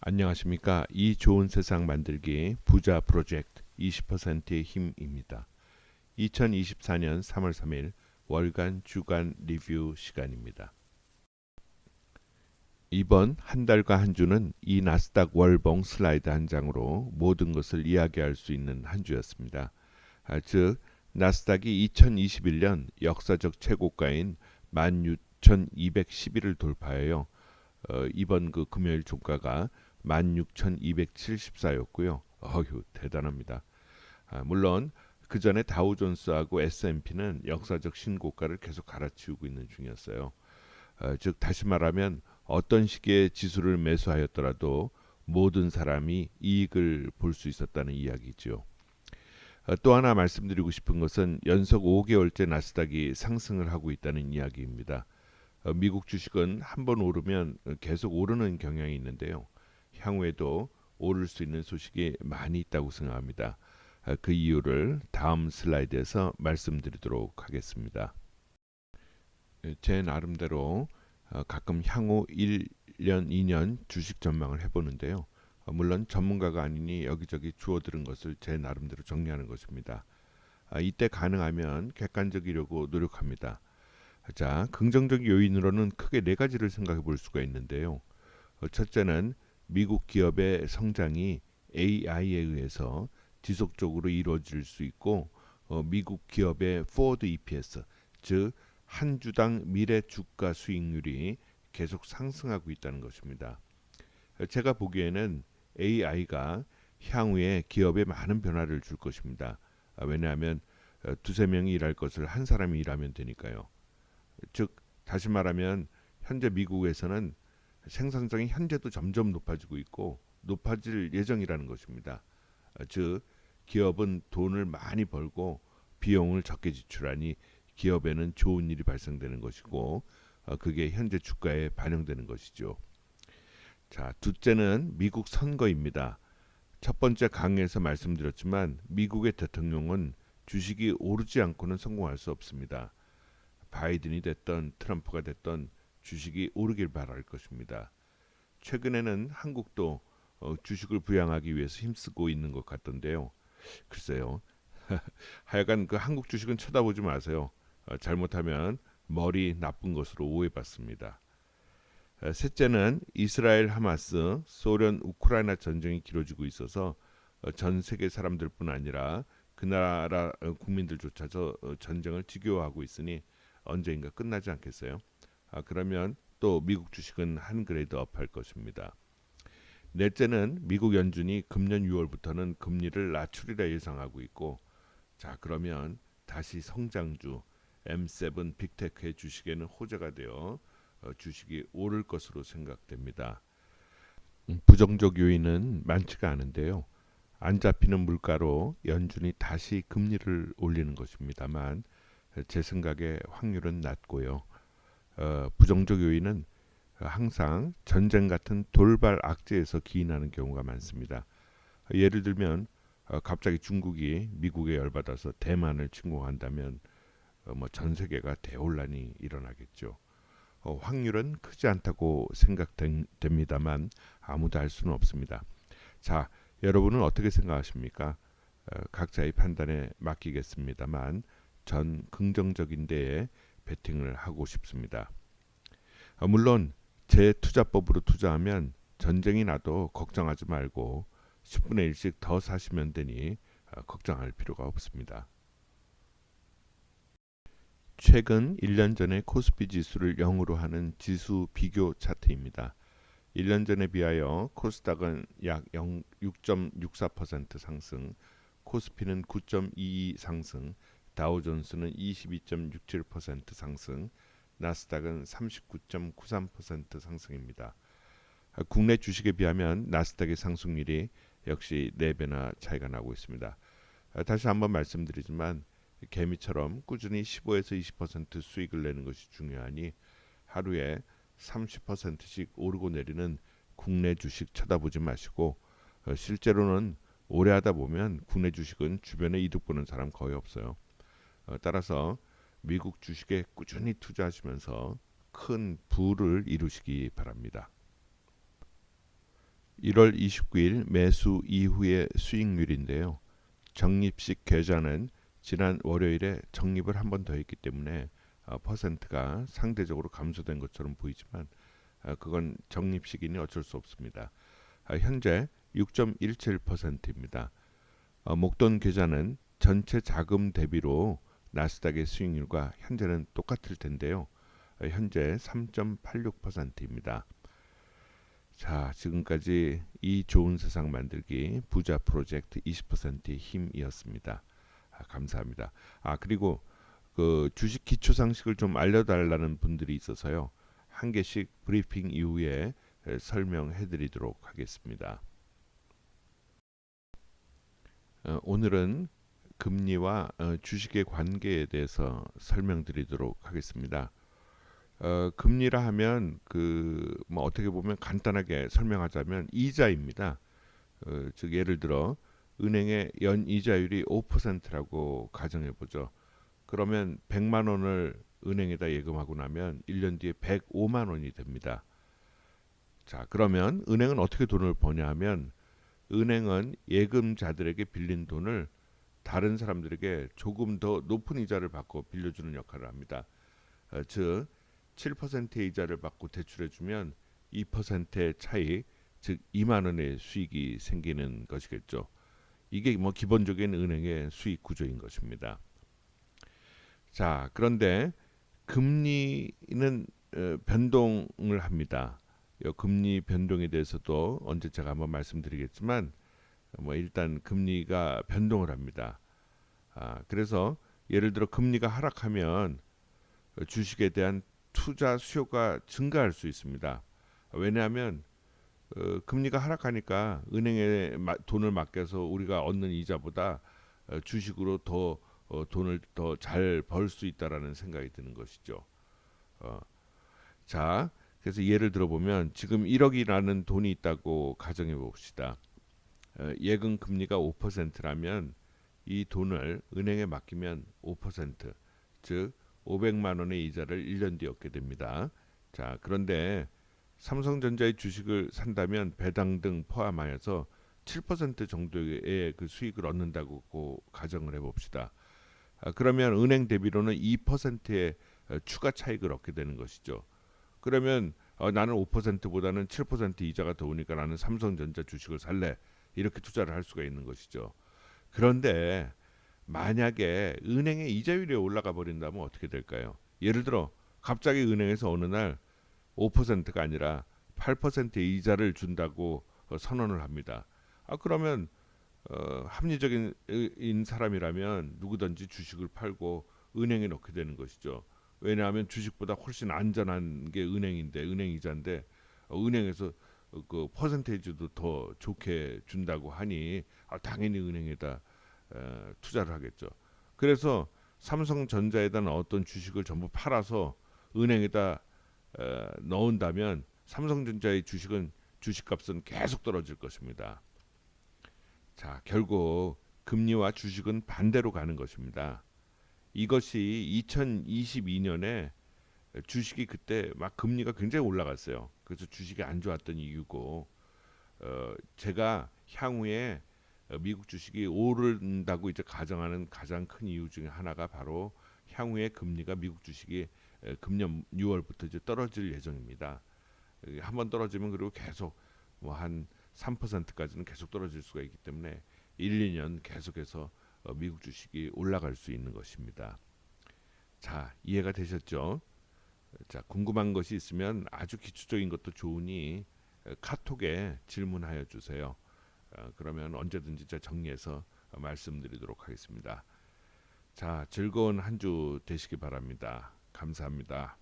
안녕하십니까. 이 좋은 세상 만들기 부자 프로젝트 20%의 힘입니다. 2024년 3월 3일 월간 주간 리뷰 시간입니다. 이번 한 달과 한 주는 이 나스닥 월봉 슬라이드 한 장으로 모든 것을 이야기할 수 있는 한 주였습니다. 즉 나스닥이 2021년 역사적 최고가인 16,211을 돌파하여 이번 그 금요일 종가가 16,274였고요. 어휴 대단합니다. 물론 그 전에 다우존스하고 S&P는 역사적 신고가를 계속 갈아치우고 있는 중이었어요. 즉 다시 말하면 어떤 시기에 지수를 매수하였더라도 모든 사람이 이익을 볼 수 있었다는 이야기죠. 또 하나 말씀드리고 싶은 것은 연속 5개월째 나스닥이 상승을 하고 있다는 이야기입니다. 미국 주식은 한번 오르면 계속 오르는 경향이 있는데요. 향후에도 오를 수 있는 소식이 많이 있다고 생각합니다. 그 이유를 다음 슬라이드에서 말씀드리도록 하겠습니다. 제 나름대로 가끔 향후 1년, 2년 주식 전망을 해보는데요. 물론 전문가가 아니니 여기저기 주워들은 것을 제 나름대로 정리하는 것입니다. 이때 가능하면 객관적이려고 노력합니다. 자, 긍정적 요인으로는 크게 네 가지를 생각해 볼 수가 있는데요. 첫째는 미국 기업의 성장이 AI에 의해서 지속적으로 이루어질 수 있고 미국 기업의 forward EPS, 즉 한 주당 미래 주가 수익률이 계속 상승하고 있다는 것입니다. 제가 보기에는 AI가 향후에 기업에 많은 변화를 줄 것입니다. 왜냐하면 두세 명이 일할 것을 한 사람이 일하면 되니까요. 즉 다시 말하면 현재 미국에서는 생산성이 현재도 점점 높아지고 있고 높아질 예정이라는 것입니다. 즉 기업은 돈을 많이 벌고 비용을 적게 지출하니 기업에는 좋은 일이 발생되는 것이고 그게 현재 주가에 반영되는 것이죠. 자, 둘째는 미국 선거입니다. 첫 번째 강의에서 말씀드렸지만 미국의 대통령은 주식이 오르지 않고는 성공할 수 없습니다. 바이든이 됐던 트럼프가 됐던 주식이 오르길 바랄 것입니다. 최근에는 한국도 주식을 부양하기 위해서 힘쓰고 있는 것 같던데요. 글쎄요. 하여간 그 한국 주식은 쳐다보지 마세요. 잘못하면 머리 나쁜 것으로 오해받습니다. 셋째는 이스라엘 하마스, 소련 우크라이나 전쟁이 길어지고 있어서 전 세계 사람들뿐 아니라 그 나라 국민들조차도 전쟁을 지겨워하고 있으니 언젠가 끝나지 않겠어요? 그러면 또 미국 주식은 한 그레이드 업할 것입니다. 넷째는 미국 연준이 금년 6월부터는 금리를 낮추리라 예상하고 있고, 자 그러면 다시 성장주 M7 빅테크의 주식에는 호재가 되어 주식이 오를 것으로 생각됩니다. 부정적 요인은 많지가 않은데요. 안 잡히는 물가로 연준이 다시 금리를 올리는 것입니다만 제 생각에 확률은 낮고요. 부정적 요인은 항상 전쟁 같은 돌발 악재에서 기인하는 경우가 많습니다. 예를 들면 갑자기 중국이 미국에 열받아서 대만을 침공한다면 뭐전 세계가 대혼란이 일어나겠죠. 확률은 크지 않다고 생각됩니다만 아무도 알 수는 없습니다. 자, 여러분은 어떻게 생각하십니까? 각자의 판단에 맡기겠습니다만 전 긍정적인 데에 베팅을 하고 싶습니다. 물론 제 투자법으로 투자하면 전쟁이 나도 걱정하지 말고 10분의 1씩 더 사시면 되니 걱정할 필요가 없습니다. 최근 1년 전에 코스피 지수를 0으로 하는 지수 비교 차트입니다. 1년 전에 비하여 코스닥은 약 6.64% 상승, 코스피는 9.22 상승, 다우존스는 22.67% 상승, 나스닥은 39.93% 상승입니다. 국내 주식에 비하면 나스닥의 상승률이 역시 4배나 차이가 나고 있습니다. 다시 한번 말씀드리지만 개미처럼 꾸준히 15에서 20% 수익을 내는 것이 중요하니 하루에 30%씩 오르고 내리는 국내 주식 쳐다보지 마시고 실제로는 오래 하다 보면 국내 주식은 주변에 이득 보는 사람 거의 없어요. 따라서 미국 주식에 꾸준히 투자하시면서 큰 부를 이루시기 바랍니다. 1월 29일 매수 이후의 수익률인데요. 적립식 계좌는 지난 월요일에 적립을 한 번 더 했기 때문에 퍼센트가 상대적으로 감소된 것처럼 보이지만 그건 적립식이니 어쩔 수 없습니다. 현재 6.17%입니다. 목돈 계좌는 전체 자금 대비로 나스닥의 수익률과 현재는 똑같을 텐데요. 현재 3.86%입니다. 자, 지금까지 이 좋은 세상 만들기 부자 프로젝트 20%의 힘이었습니다. 감사합니다. 그리고 그 주식 기초 상식을 좀 알려달라는 분들이 있어서요. 한 개씩 브리핑 이후에 설명해드리도록 하겠습니다. 오늘은 금리와 주식의 관계에 대해서 설명드리도록 하겠습니다. 금리라 하면 그 뭐 어떻게 보면 간단하게 설명하자면 이자입니다. 즉 예를 들어 은행의 연 이자율이 5%라고 가정해 보죠. 그러면 100만 원을 은행에다 예금하고 나면 1년 뒤에 105만 원이 됩니다. 자, 그러면 은행은 어떻게 돈을 버냐 하면 은행은 예금자들에게 빌린 돈을 다른 사람들에게 조금 더 높은 이자를 받고 빌려주는 역할을 합니다. 즉 7%의 이자를 받고 대출해주면 2%의 차이, 즉 2만 원의 수익이 생기는 것이겠죠. 이게 뭐 기본적인 은행의 수익 구조인 것입니다. 자, 그런데 금리는 변동을 합니다. 이 금리 변동에 대해서도 언제 제가 한번 말씀드리겠지만 뭐 일단 금리가 변동을 합니다. 그래서 예를 들어 금리가 하락하면 주식에 대한 투자 수요가 증가할 수 있습니다. 왜냐하면 금리가 하락하니까 은행에 돈을 맡겨서 우리가 얻는 이자보다 주식으로 더 돈을 더 잘 벌 수 있다라는 생각이 드는 것이죠. 어, 자, 그래서 예를 들어보면 지금 1억이라는 돈이 있다고 가정해 봅시다. 예금 금리가 5%라면 이 돈을 은행에 맡기면 5%, 즉 500만 원의 이자를 1년 뒤에 얻게 됩니다. 자, 그런데 삼성전자의 주식을 산다면 배당 등 포함하여서 7% 정도의 그 수익을 얻는다고 가정을 해봅시다. 그러면 은행 대비로는 2%의 추가 차익을 얻게 되는 것이죠. 그러면 나는 5%보다는 7% 이자가 더 오니까 나는 삼성전자 주식을 살래. 이렇게 투자를 할 수가 있는 것이죠. 그런데 만약에 은행의 이자율이 올라가 버린다면 어떻게 될까요? 예를 들어 갑자기 은행에서 어느 날 5%가 아니라 8%의 이자를 준다고 선언을 합니다. 그러면 합리적인 사람이라면 누구든지 주식을 팔고 은행에 넣게 되는 것이죠. 왜냐하면 주식보다 훨씬 안전한 게 은행인데 은행 이자인데 은행에서 그 퍼센테이지도 더 좋게 준다고 하니 당연히 은행에다 투자를 하겠죠. 그래서 삼성전자에다 어떤 주식을 전부 팔아서 은행에다 넣은다면 삼성전자의 주식값은 계속 떨어질 것입니다. 자, 결국 금리와 주식은 반대로 가는 것입니다. 이것이 2022년에 주식이 그때 막 금리가 굉장히 올라갔어요. 그래서 주식이 안 좋았던 이유고 제가 향후에 미국 주식이 오른다고 이제 가정하는 가장 큰 이유 중에 하나가 바로 향후에 금리가 미국 주식이 금년 6월부터 이제 떨어질 예정입니다. 한번 떨어지면 그리고 계속 뭐 한 3%까지는 계속 떨어질 수가 있기 때문에 1, 2년 계속해서 미국 주식이 올라갈 수 있는 것입니다. 자, 이해가 되셨죠? 자, 궁금한 것이 있으면 아주 기초적인 것도 좋으니 카톡에 질문하여 주세요. 그러면 언제든지 제가 정리해서 말씀드리도록 하겠습니다. 자, 즐거운 한 주 되시기 바랍니다. 감사합니다.